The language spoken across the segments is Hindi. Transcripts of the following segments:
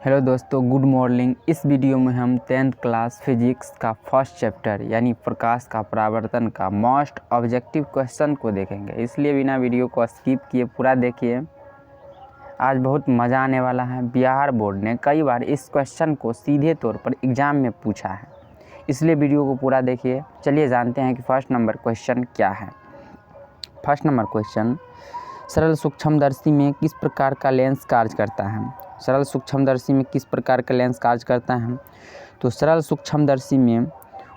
हेलो दोस्तों, गुड मॉर्निंग। इस वीडियो में हम 10th क्लास फिजिक्स का फर्स्ट चैप्टर यानी प्रकाश का परावर्तन का मोस्ट ऑब्जेक्टिव क्वेश्चन को देखेंगे, इसलिए बिना वीडियो को स्किप किए पूरा देखिए। आज बहुत मज़ा आने वाला है। बिहार बोर्ड ने कई बार इस क्वेश्चन को सीधे तौर पर एग्ज़ाम में पूछा है, इसलिए वीडियो को पूरा देखिए। चलिए जानते हैं कि फर्स्ट नंबर क्वेश्चन क्या है। फर्स्ट नंबर क्वेश्चन, सरल सूक्ष्मदर्शी में किस प्रकार का लेंस कार्य करता है। सरल सूक्ष्मदर्शी में किस प्रकार का लेंस कार्य करता है? तो सरल सूक्ष्मदर्शी में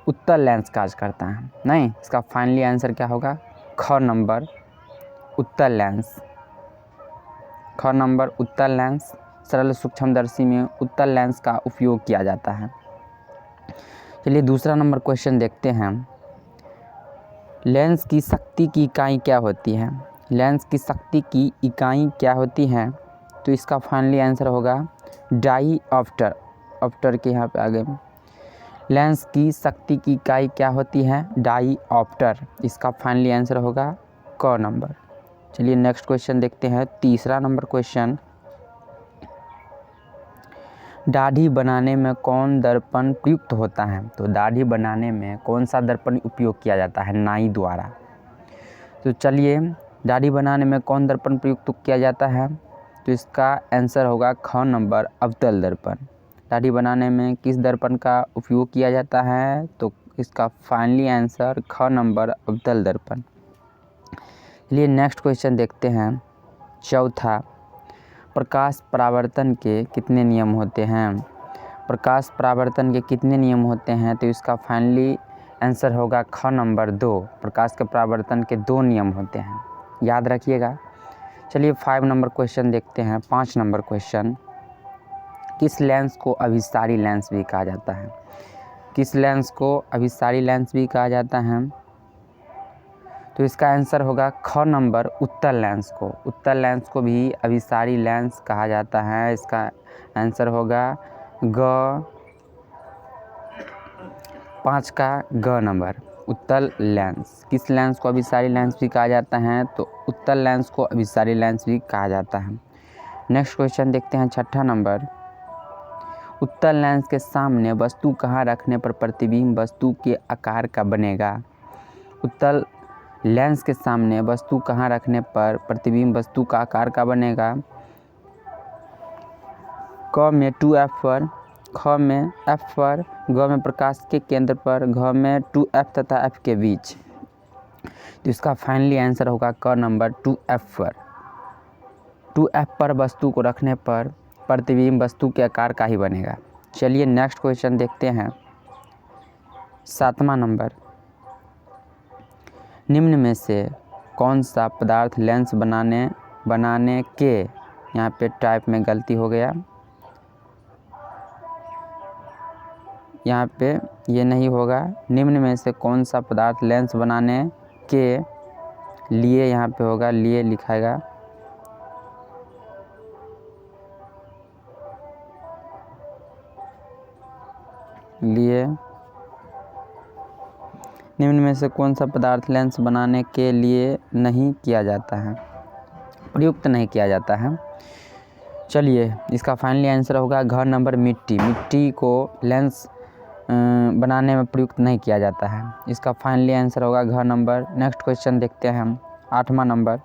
उत्तल लेंस कार्य करता है। नहीं, इसका फाइनली आंसर क्या होगा? ख नंबर उत्तल लेंस। ख नंबर उत्तल लेंस। सरल सूक्ष्मदर्शी में उत्तल लेंस का उपयोग किया जाता है। चलिए दूसरा नंबर क्वेश्चन देखते हैं। लेंस की शक्ति की इकाई क्या होती है? लेंस की शक्ति की इकाई क्या होती है? तो इसका फाइनली आंसर होगा डाईऑप्टर। ऑप्टर के यहाँ पे आगे लेंस की शक्ति की इकाई क्या होती है? डाईऑप्टर। इसका फाइनली आंसर होगा क नंबर। चलिए नेक्स्ट क्वेश्चन देखते हैं। तीसरा नंबर क्वेश्चन, दाढ़ी बनाने में कौन दर्पण प्रयुक्त होता है? तो दाढ़ी बनाने में कौन सा दर्पण उपयोग किया जाता है? नाई द्वारा। तो चलिए, दाढ़ी बनाने में कौन दर्पण प्रयुक्त किया जाता है? तो इसका आंसर होगा ख नंबर अवतल दर्पण। दाढ़ी बनाने में किस दर्पण का उपयोग किया जाता है? तो इसका फाइनली आंसर ख नंबर अवतल दर्पण। चलिए नेक्स्ट क्वेश्चन देखते हैं। चौथा, प्रकाश परावर्तन के कितने नियम होते हैं? प्रकाश परावर्तन के कितने नियम होते हैं? तो इसका फाइनली आंसर होगा ख नंबर 2। प्रकाश के परावर्तन के 2 नियम होते हैं, याद रखिएगा। चलिए 5 नंबर क्वेश्चन देखते हैं। 5 नंबर क्वेश्चन, किस लेंस को अभिसारी लेंस भी कहा जाता है? किस लेंस को अभिसारी लेंस भी कहा जाता है? तो इसका आंसर होगा ख नंबर उत्तल लेंस को। उत्तल लेंस को भी अभिसारी लेंस कहा जाता है। इसका आंसर होगा ग 5 का ग नंबर उत्तल लेंस। किस लेंस को अभिसारी लेंस भी कहा जाता है? तो उत्तल लेंस को अभिसारी लेंस भी कहा जाता है। नेक्स्ट क्वेश्चन देखते हैं। छठा नंबर, उत्तल लेंस के सामने वस्तु कहाँ रखने पर प्रतिबिंब वस्तु के आकार का बनेगा? उत्तल लेंस के सामने वस्तु कहाँ रखने पर प्रतिबिंब वस्तु का आकार का बनेगा? क में 2F पर, ख में F पर, ग में प्रकाश के केंद्र पर, घ में 2F तथा F के बीच। तो इसका फाइनली आंसर होगा क नंबर 2F पर। 2F पर वस्तु को रखने पर प्रतिबिंब वस्तु के आकार का ही बनेगा। चलिए नेक्स्ट क्वेश्चन देखते हैं। 7वां नंबर, निम्न में से कौन सा पदार्थ लेंस बनाने के, यहाँ पे टाइप में गलती हो गया, यहाँ पे ये नहीं होगा। निम्न में से कौन सा पदार्थ लेंस बनाने के लिए, यहाँ पे होगा लिए लिखाएगा। लिए, निम्न में से कौन सा पदार्थ लेंस बनाने के लिए नहीं किया जाता है, प्रयुक्त नहीं किया जाता है? चलिए इसका फाइनली आंसर होगा घ नंबर मिट्टी। मिट्टी को लेंस बनाने में प्रयुक्त नहीं किया जाता है। इसका फाइनली आंसर होगा घ नंबर। नेक्स्ट क्वेश्चन देखते हैं हम। 8वां नंबर,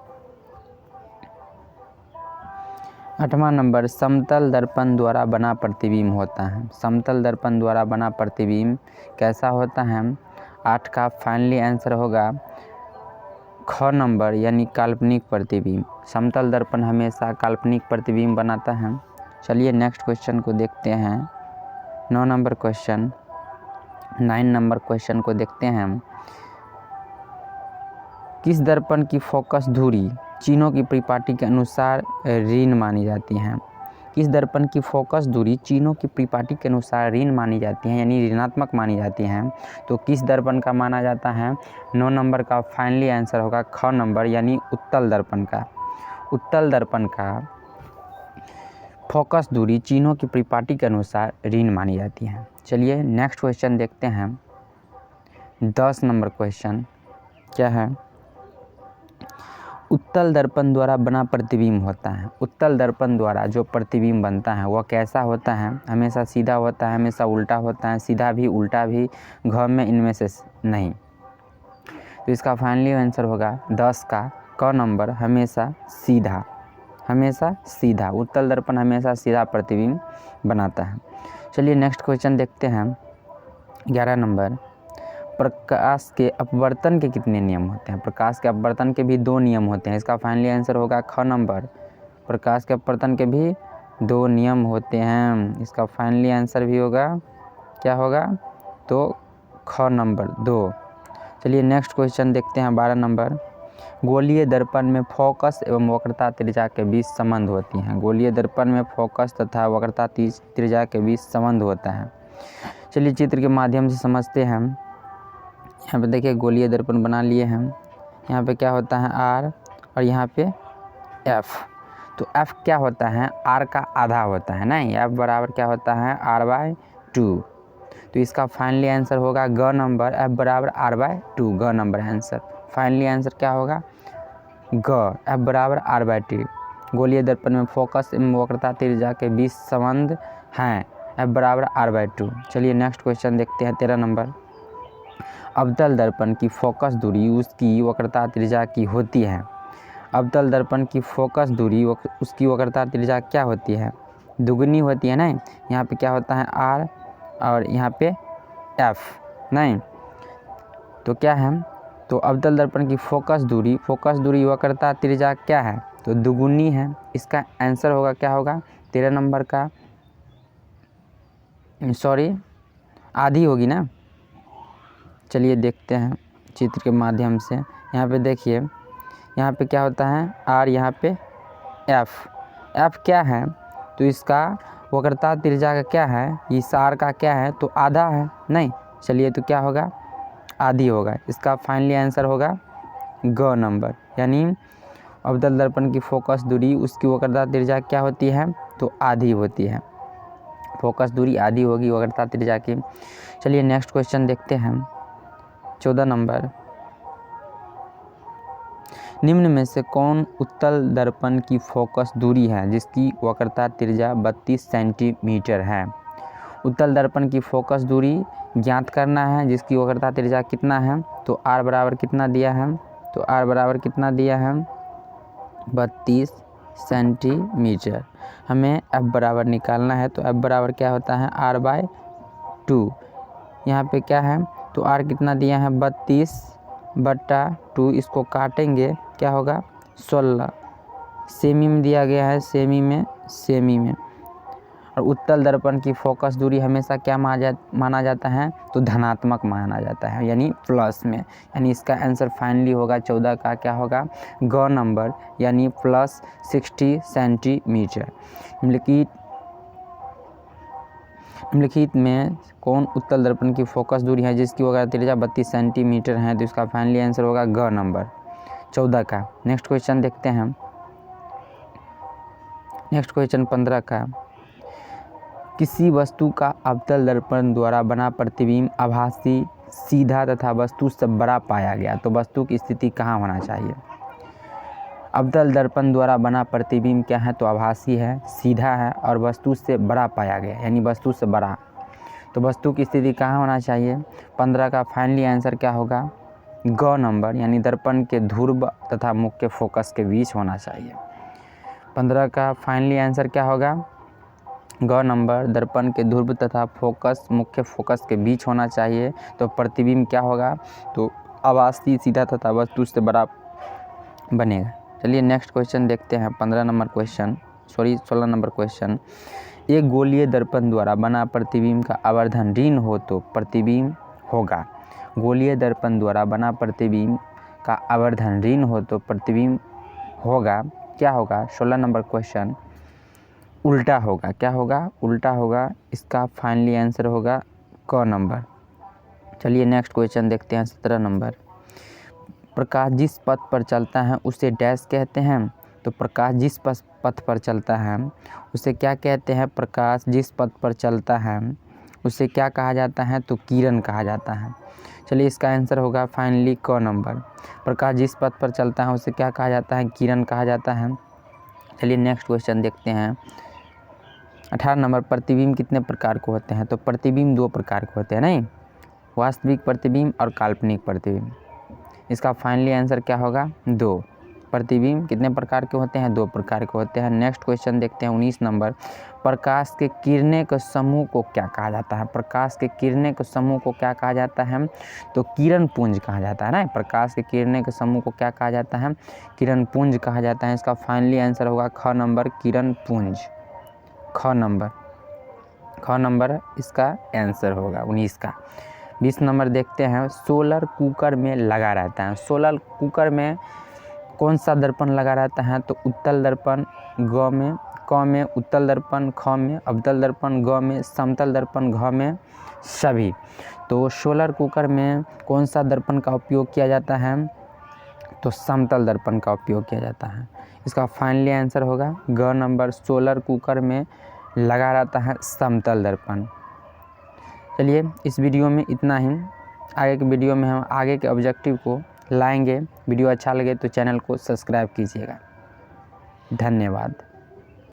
8वां नंबर, समतल दर्पण द्वारा बना प्रतिबिंब होता है। समतल दर्पण द्वारा बना प्रतिबिंब कैसा होता है? 8 का फाइनली आंसर होगा ख नंबर यानी काल्पनिक प्रतिबिंब। समतल दर्पण हमेशा काल्पनिक प्रतिबिंब बनाता है। चलिए नेक्स्ट क्वेश्चन को देखते हैं। 9 नंबर क्वेश्चन, 9 नंबर क्वेश्चन को देखते हैं हम। किस दर्पण की फोकस धुरी चिन्हों की परिपाटी के अनुसार ऋण मानी जाती है? किस दर्पण की फोकस दूरी चिन्हों की परिपाटी के अनुसार ऋण मानी जाती है, यानी ऋणात्मक मानी जाती हैं? तो किस दर्पण का माना जाता है? 9 नंबर का फाइनली आंसर होगा ख नंबर यानी उत्तल दर्पण का। उत्तल दर्पण का फोकस दूरी चिन्हों की परिपाटी के अनुसार ऋण मानी जाती है। चलिए नेक्स्ट क्वेश्चन देखते हैं। 10 नंबर क्वेश्चन क्या है? उत्तल दर्पण द्वारा बना प्रतिबिंब होता है। उत्तल दर्पण द्वारा जो प्रतिबिंब बनता है वह कैसा होता है? हमेशा सीधा होता है, हमेशा उल्टा होता है, सीधा भी उल्टा भी, घ में इनमें से नहीं। तो इसका फाइनली आंसर होगा 10 का क नंबर, हमेशा सीधा। हमेशा सीधा, उत्तल दर्पण हमेशा सीधा प्रतिबिंब बनाता है। चलिए नेक्स्ट क्वेश्चन देखते हैं। 11 नंबर, प्रकाश के अपवर्तन के कितने नियम होते हैं? प्रकाश के अपवर्तन के भी 2 नियम होते हैं। इसका फाइनली आंसर होगा ख नंबर, प्रकाश के अपवर्तन के भी 2 नियम होते हैं। इसका फाइनली आंसर भी होगा, क्या होगा? तो ख नंबर 2। चलिए नेक्स्ट क्वेश्चन देखते हैं। 12 नंबर, गोलीय दर्पण में फोकस एवं वक्रता त्रिज्या के बीच संबंध होती हैं। गोलीय दर्पण में फोकस तथा वक्रता त्रिज्या के बीच संबंध होता है। चलिए चित्र के माध्यम से समझते हैं। यहाँ पे देखिए गोलीय दर्पण बना लिए हैं। यहाँ पे क्या होता है? R और यहाँ पे F। तो F क्या होता है? R का आधा होता है, नहीं? F बराबर क्या होता है? R/2। तो इसका फाइनली आंसर होगा ग नंबर, F बराबर R/2, ग नंबर आंसर। फाइनली आंसर क्या होगा? ग, F बराबर R/2। गोलीय दर्पण में फोकस एवं वक्रता त्रिज्या के बीच संबंध हैं, F बराबर R/2। चलिए नेक्स्ट क्वेश्चन देखते हैं। 13 नंबर, अवतल दर्पण की फोकस दूरी उसकी वक्रता त्रिज्या की होती है। अवतल दर्पण की फोकस दूरी उसकी वक्रता त्रिज्या क्या होती है? दुगनी होती है, नहीं? यहाँ पे क्या होता है? R और यहाँ पे F, नहीं? तो क्या है? तो अवतल दर्पण की फोकस दूरी वक्रता त्रिज्या क्या है? तो दुगुनी है। इसका आंसर होगा, क्या होगा? 13 नंबर का, सॉरी, आधी होगी ना। चलिए देखते हैं चित्र के माध्यम से। यहाँ पे देखिए, यहाँ पे क्या होता है? R, यहाँ पे F क्या है? तो इसका वक्रता त्रिज्या का क्या है? इस R का क्या है? तो आधा है, नहीं? चलिए तो क्या होगा? आधी होगा। इसका फाइनली आंसर होगा ग नंबर, यानी अवतल दर्पण की फोकस दूरी उसकी वक्रता त्रिज्या क्या होती है? तो आधी होती है। फोकस दूरी आधी होगी वक्रता त्रिज्या की। चलिए नेक्स्ट क्वेश्चन देखते हैं। 14 नंबर, निम्न में से कौन उत्तल दर्पण की फोकस दूरी है जिसकी वक्रता त्रिज्या 32 सेंटीमीटर है? उत्तल दर्पण की फोकस दूरी ज्ञात करना है जिसकी वक्रता त्रिज्या कितना है? तो R बराबर कितना दिया है? तो R बराबर कितना दिया है? 32 सेंटीमीटर। हमें F बराबर निकालना है। तो F बराबर क्या होता है? R/2। यहाँ पे क्या है? तो R कितना दिया है? 32/2। इसको काटेंगे, क्या होगा? 16। सेमी में दिया गया है, सेमी में। और उत्तल दर्पण की फोकस दूरी हमेशा क्या माना जाता है? तो धनात्मक माना जाता है, यानी प्लस में। यानी इसका आंसर फाइनली होगा 14 का, क्या होगा? ग नंबर, यानी प्लस 60 सेंटीमीटर। निम्नलिखित में कौन उत्तल दर्पण की फोकस दूरी है जिसकी वक्रता त्रिज्या 32 सेंटीमीटर है? तो इसका फाइनली आंसर होगा ग नंबर, 14 का। नेक्स्ट क्वेश्चन देखते हैं। नेक्स्ट क्वेश्चन 15 का, किसी वस्तु का अवतल दर्पण द्वारा बना प्रतिबिंब आभासी, सीधा तथा वस्तु से बड़ा पाया गया तो वस्तु की स्थिति कहाँ होना चाहिए? अवतल दर्पण द्वारा बना प्रतिबिंब क्या है? तो आभासी है, सीधा है और वस्तु से बड़ा पाया गया, यानी वस्तु से बड़ा। तो वस्तु की स्थिति कहाँ होना चाहिए? 15 का फाइनली आंसर क्या होगा? ग नंबर, यानी दर्पण के ध्रुव तथा मुख्य फोकस के बीच होना चाहिए। 15 का फाइनली आंसर क्या होगा? ग नंबर, दर्पण के ध्रुव तथा फोकस मुख्य फोकस के बीच होना चाहिए। तो प्रतिबिंब क्या होगा? तो आभासी, सीधा तथा वस्तु से बड़ा बनेगा। चलिए नेक्स्ट क्वेश्चन देखते हैं। 16 नंबर क्वेश्चन। एक गोलीय दर्पण द्वारा बना प्रतिबिंब का आवर्धन ऋण हो तो प्रतिबिंब होगा। गोलीय दर्पण द्वारा बना प्रतिबिंब का आवर्धन ऋण हो तो प्रतिबिंब होगा, क्या होगा? 16 नंबर क्वेश्चन, उल्टा होगा। क्या होगा? उल्टा होगा। इसका फाइनली आंसर होगा क नंबर। चलिए नेक्स्ट क्वेश्चन देखते हैं। 17 नंबर, प्रकाश जिस पथ पर चलता है उसे डैश कहते हैं। तो प्रकाश जिस पथ पर चलता है उसे क्या कहते हैं? प्रकाश जिस पथ पर चलता है उसे क्या कहा जाता है? तो किरण कहा जाता है। चलिए इसका आंसर होगा फाइनली क नंबर। प्रकाश जिस पथ पर चलता है उसे क्या कहा जाता है? किरण कहा जाता है। चलिए नेक्स्ट क्वेश्चन देखते हैं। 18 नंबर, प्रतिबिंब कितने प्रकार के होते हैं? तो प्रतिबिंब 2 प्रकार के होते हैं, नहीं, वास्तविक प्रतिबिंब और काल्पनिक प्रतिबिंब। इसका फाइनली आंसर क्या होगा? 2। प्रतिबिंब कितने प्रकार के होते हैं? 2 प्रकार के होते हैं। नेक्स्ट क्वेश्चन देखते हैं 19 नंबर, प्रकाश के किरणें के समूह को क्या कहा जाता है? प्रकाश के किरणें के समूह को क्या कहा जाता है? तो किरण पुंज कहा जाता है ना। प्रकाश के किरणें के समूह को क्या कहा जाता है? किरण पुंज कहा जाता है। इसका फाइनली आंसर होगा ख नंबर, किरण पुंज। ख नंबर इसका आंसर होगा 19 का। 20 नंबर देखते हैं, सोलर कुकर में लगा रहता है। सोलर कुकर में कौन सा दर्पण लगा रहता है? तो उत्तल दर्पण ग में, क में, उत्तल दर्पण ख में, अवतल दर्पण ग में, समतल दर्पण घ में, सभी। तो सोलर कुकर में कौन सा दर्पण का उपयोग किया जाता है? तो समतल दर्पण का उपयोग किया जाता है। इसका फाइनली आंसर होगा ग नंबर, सोलर कुकर में लगा रहता है समतल दर्पण। चलिए इस वीडियो में इतना ही। आगे के वीडियो में हम आगे के ऑब्जेक्टिव को लाएंगे। वीडियो अच्छा लगे तो चैनल को सब्सक्राइब कीजिएगा। धन्यवाद।